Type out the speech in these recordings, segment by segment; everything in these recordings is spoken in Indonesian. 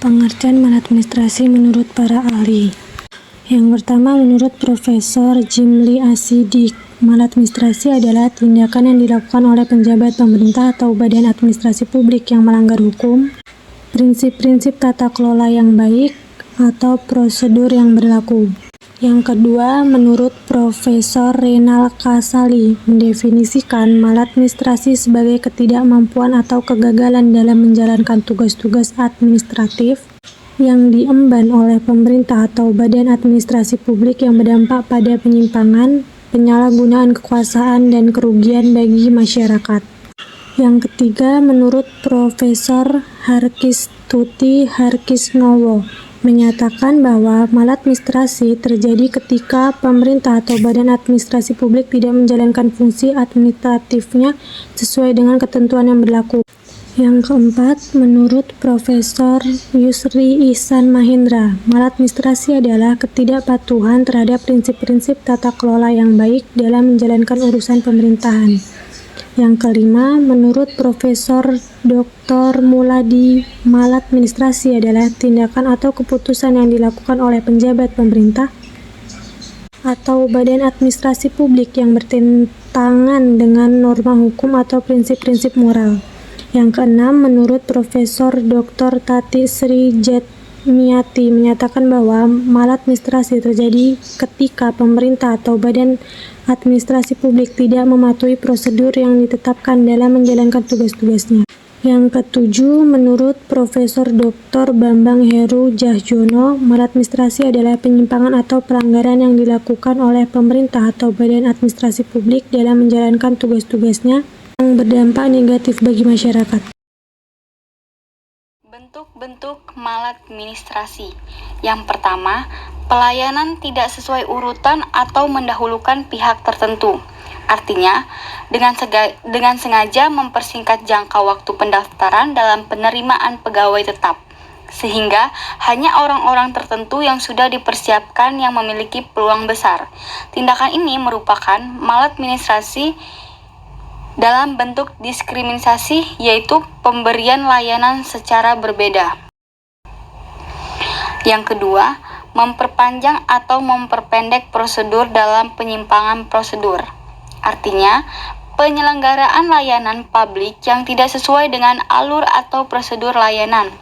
Pengertian maladministrasi menurut para ahli. Yang pertama, menurut Profesor Jimli Asidik, maladministrasi adalah tindakan yang dilakukan oleh penjabat pemerintah atau badan administrasi publik yang melanggar hukum, prinsip-prinsip tata kelola yang baik, atau prosedur yang berlaku. Yang kedua, menurut Profesor Renal Kasali, mendefinisikan maladministrasi sebagai ketidakmampuan atau kegagalan dalam menjalankan tugas-tugas administratif yang diemban oleh pemerintah atau badan administrasi publik yang berdampak pada penyimpangan, penyalahgunaan kekuasaan, dan kerugian bagi masyarakat. Yang ketiga, menurut Profesor Harkistuti Harkisnowo, menyatakan bahwa maladministrasi terjadi ketika pemerintah atau badan administrasi publik tidak menjalankan fungsi administratifnya sesuai dengan ketentuan yang berlaku. Yang keempat, menurut Profesor Yusri Ihsan Mahendra, maladministrasi adalah ketidakpatuhan terhadap prinsip-prinsip tata kelola yang baik dalam menjalankan urusan pemerintahan. Yang kelima, menurut Profesor Dr. Muladi, maladministrasi adalah tindakan atau keputusan yang dilakukan oleh penjabat pemerintah atau badan administrasi publik yang bertentangan dengan norma hukum atau prinsip-prinsip moral. Yang keenam, menurut Profesor Dr. Tati Sri Jatmiati menyatakan bahwa maladministrasi terjadi ketika pemerintah atau badan administrasi publik tidak mematuhi prosedur yang ditetapkan dalam menjalankan tugas-tugasnya. Yang ketujuh, menurut Profesor Dr. Bambang Heru Jahjono, maladministrasi adalah penyimpangan atau pelanggaran yang dilakukan oleh pemerintah atau badan administrasi publik dalam menjalankan tugas-tugasnya yang berdampak negatif bagi masyarakat. Bentuk-bentuk maladministrasi. Yang pertama, pelayanan tidak sesuai urutan atau mendahulukan pihak tertentu. Artinya, dengan sengaja mempersingkat jangka waktu pendaftaran dalam penerimaan pegawai tetap, sehingga hanya orang-orang tertentu yang sudah dipersiapkan yang memiliki peluang besar. Tindakan ini merupakan maladministrasi dalam bentuk diskriminasi, yaitu pemberian layanan secara berbeda. Yang kedua, memperpanjang atau memperpendek prosedur dalam penyimpangan prosedur. Artinya, penyelenggaraan layanan publik yang tidak sesuai dengan alur atau prosedur layanan.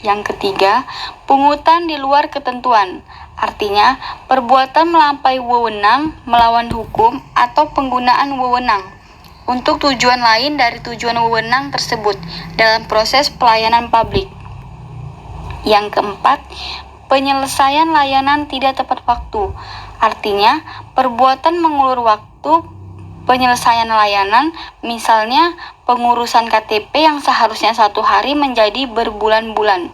Yang ketiga, pungutan di luar ketentuan. Artinya, perbuatan melampaui wewenang, melawan hukum, atau penggunaan wewenang untuk tujuan lain dari tujuan wewenang tersebut dalam proses pelayanan publik. Yang keempat, penyelesaian layanan tidak tepat waktu. Artinya, perbuatan mengulur waktu penyelesaian layanan, misalnya pengurusan KTP yang seharusnya 1 hari menjadi berbulan-bulan,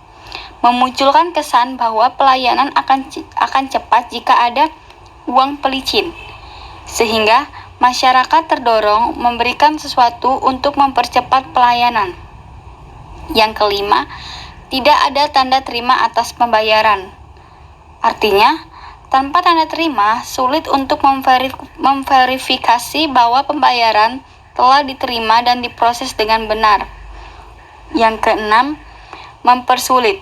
memunculkan kesan bahwa pelayanan akan cepat jika ada uang pelicin, sehingga masyarakat terdorong memberikan sesuatu untuk mempercepat pelayanan. Yang kelima, tidak ada tanda terima atas pembayaran. Artinya, tanpa tanda terima, sulit untuk memverifikasi bahwa pembayaran telah diterima dan diproses dengan benar. Yang keenam, mempersulit.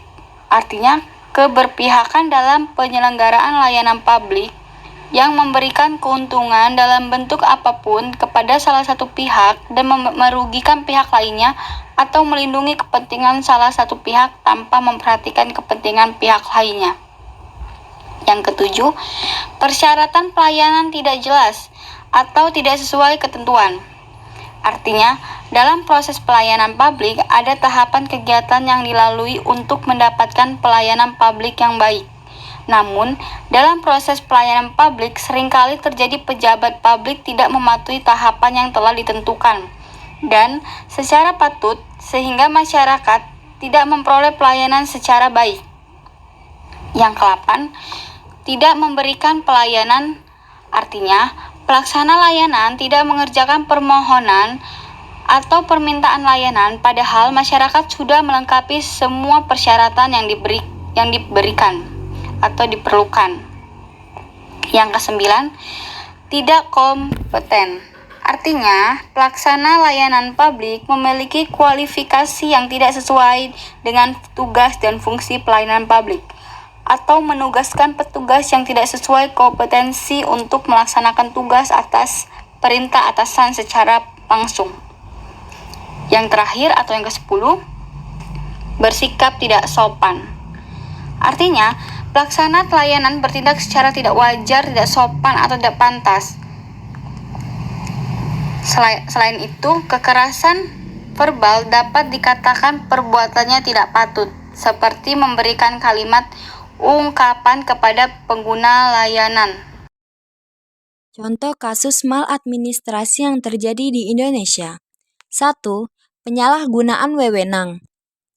Artinya, keberpihakan dalam penyelenggaraan layanan publik yang memberikan keuntungan dalam bentuk apapun kepada salah satu pihak dan merugikan pihak lainnya, atau melindungi kepentingan salah satu pihak tanpa memperhatikan kepentingan pihak lainnya. Yang ketujuh, persyaratan pelayanan tidak jelas atau tidak sesuai ketentuan. Artinya, dalam proses pelayanan publik ada tahapan kegiatan yang dilalui untuk mendapatkan pelayanan publik yang baik. Namun, dalam proses pelayanan publik seringkali terjadi pejabat publik tidak mematuhi tahapan yang telah ditentukan dan secara patut, sehingga masyarakat tidak memperoleh pelayanan secara baik. Yang ke-8, tidak memberikan pelayanan. Artinya, pelaksana layanan tidak mengerjakan permohonan atau permintaan layanan padahal masyarakat sudah melengkapi semua persyaratan yang diberikan atau diperlukan. Yang kesembilan, tidak kompeten. Artinya, pelaksana layanan publik memiliki kualifikasi yang tidak sesuai dengan tugas dan fungsi pelayanan publik, atau menugaskan petugas yang tidak sesuai kompetensi untuk melaksanakan tugas atas perintah atasan secara langsung. Yang terakhir atau yang ke-10, bersikap tidak sopan. Artinya, pelaksana layanan bertindak secara tidak wajar, tidak sopan, atau tidak pantas. Selain itu, kekerasan verbal dapat dikatakan perbuatannya tidak patut, seperti memberikan kalimat ungkapan kepada pengguna layanan. Contoh kasus maladministrasi yang terjadi di Indonesia. 1. Penyalahgunaan wewenang.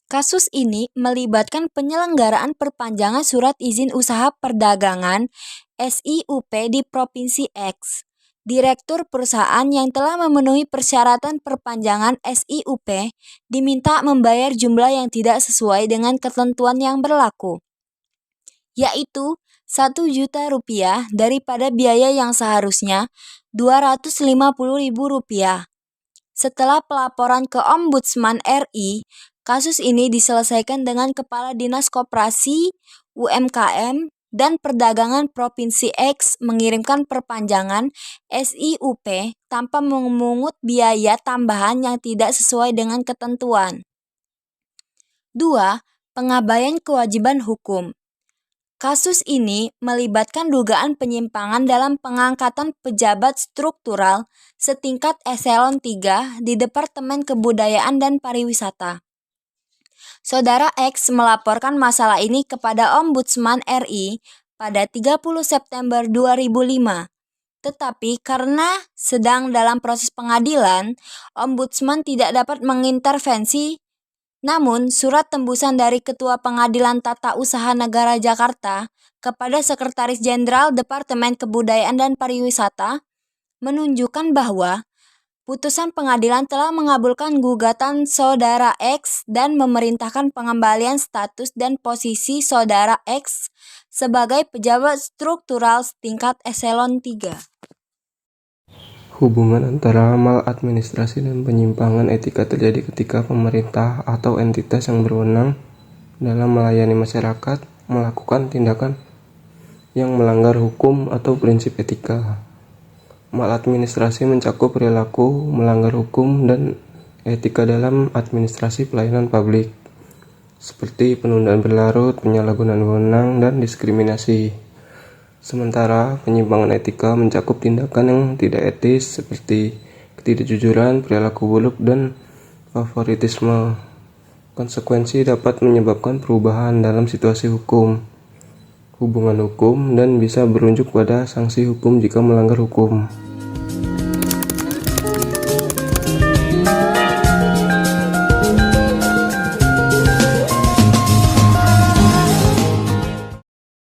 Kasus ini melibatkan penyelenggaraan perpanjangan surat izin usaha perdagangan SIUP di Provinsi X. Direktur perusahaan yang telah memenuhi persyaratan perpanjangan SIUP diminta membayar jumlah yang tidak sesuai dengan ketentuan yang berlaku, yaitu Rp1.000.000 daripada biaya yang seharusnya Rp250.000. Setelah pelaporan ke Ombudsman RI, kasus ini diselesaikan dengan Kepala Dinas Koperasi, UMKM, dan Perdagangan Provinsi X mengirimkan perpanjangan SIUP tanpa memungut biaya tambahan yang tidak sesuai dengan ketentuan. 2. Pengabaian kewajiban hukum. Kasus ini melibatkan dugaan penyimpangan dalam pengangkatan pejabat struktural setingkat eselon 3 di Departemen Kebudayaan dan Pariwisata. Saudara X melaporkan masalah ini kepada Ombudsman RI pada 30 September 2005. Tetapi karena sedang dalam proses pengadilan, Ombudsman tidak dapat mengintervensi. Namun, surat tembusan dari Ketua Pengadilan Tata Usaha Negara Jakarta kepada Sekretaris Jenderal Departemen Kebudayaan dan Pariwisata menunjukkan bahwa putusan pengadilan telah mengabulkan gugatan Saudara X dan memerintahkan pengembalian status dan posisi Saudara X sebagai pejabat struktural setingkat eselon 3. Hubungan antara maladministrasi dan penyimpangan etika terjadi ketika pemerintah atau entitas yang berwenang dalam melayani masyarakat melakukan tindakan yang melanggar hukum atau prinsip etika. Maladministrasi mencakup perilaku melanggar hukum dan etika dalam administrasi pelayanan publik, seperti penundaan berlarut, penyalahgunaan wewenang, dan diskriminasi. Sementara penyimpangan etika mencakup tindakan yang tidak etis seperti ketidakjujuran, perilaku buruk, dan favoritisme. Konsekuensi dapat menyebabkan perubahan dalam situasi hukum, hubungan hukum, dan bisa berujung pada sanksi hukum jika melanggar hukum.